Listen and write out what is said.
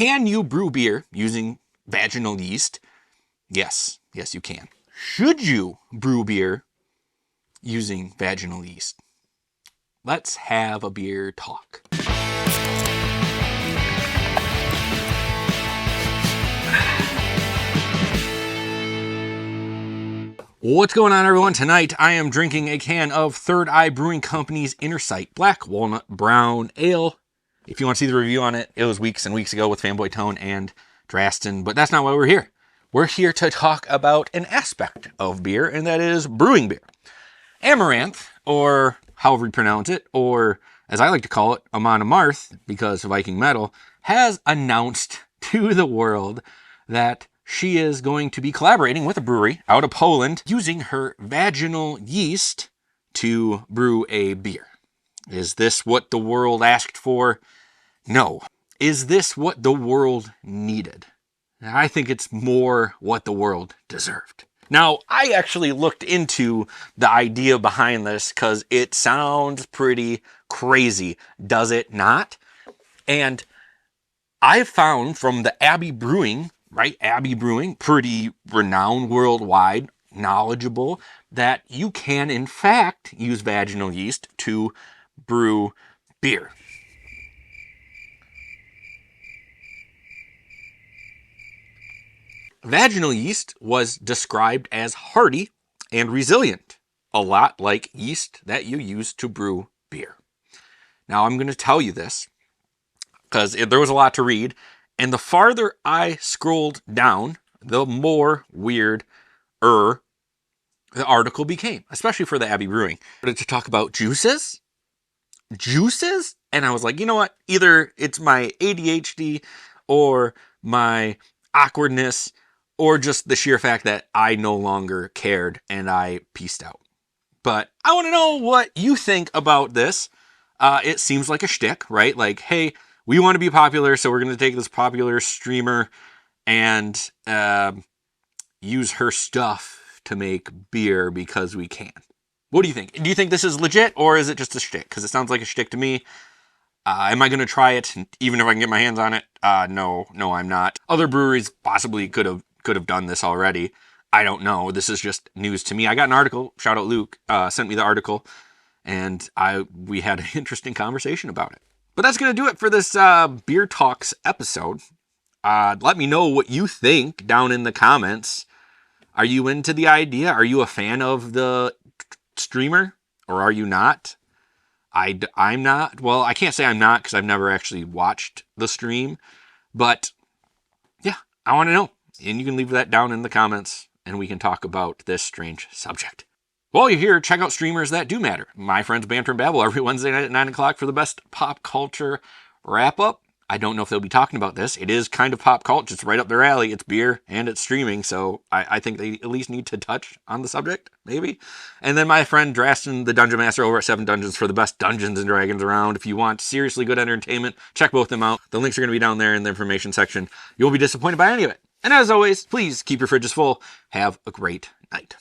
Can you brew beer using vaginal yeast? Yes, you can. Should you brew beer using vaginal yeast? Let's have a beer talk. What's going on, everyone? Tonight I am drinking a can of Third Eye Brewing Company's Innersight Black Walnut Brown Ale. If you want to see the review on it, it was weeks and weeks ago with Fanboy Tone and Drastin, but that's not why we're here. We're here to talk about an aspect of beer, and that is brewing beer. Amouranth, or however you pronounce it, or as I like to call it, Amouranth, because Viking metal, has announced to the world that she is going to be collaborating with a brewery out of Poland using her vaginal yeast to brew a beer. Is this what the world asked for? No. Is this what the world needed? I think it's more what the world deserved. Now, I actually looked into the idea behind this because it sounds pretty crazy, does it not? And I found from the Abbey Brewing, Abbey Brewing, pretty renowned worldwide, knowledgeable, that you can, in fact, use vaginal yeast to brew beer. Vaginal yeast was described as hardy and resilient, a lot like yeast that you use to brew beer. Now, I'm going to tell you this because there was a lot to read, and the farther I scrolled down, the more weird the article became, especially for the Abbey Brewing. To talk about juices, and I was like, you know what? Either it's my ADHD or my awkwardness, or just the sheer fact that I no longer cared and I peaced out. But I want to know what you think about this. It seems like a shtick, right? Like, hey, we want to be popular, so we're going to take this popular streamer and use her stuff to make beer because we can. What do you think? Do you think this is legit, or is it just a shtick? Because it sounds like a shtick to me. Am I going to try it, even if I can get my hands on it? No, I'm not. Other breweries possibly could have done this already. I don't know. This is just news to me. I got an article. Shout out Luke. Sent me the article, and we had an interesting conversation about it. But that's going to do it for this Beer Talks episode. Let me know what you think down in the comments. Are you into the idea? Are you a fan of the streamer, or are you not? I'm not. Well, I can't say I'm not because I've never actually watched the stream. But yeah, I want to know. And you can leave that down in the comments and we can talk about this strange subject. While you're here, check out streamers that do matter. My friends Banter and Babble every Wednesday night at 9 o'clock for the best pop culture wrap-up. I don't know if they'll be talking about this. It is kind of pop culture. It's right up their alley. It's beer and it's streaming. So I think they at least need to touch on the subject, maybe. And then my friend Drastin, the Dungeon Master over at 7 Dungeons for the best Dungeons and Dragons around. If you want seriously good entertainment, check both of them out. The links are going to be down there in the information section. You won't be disappointed by any of it. And as always, please keep your fridges full. Have a great night.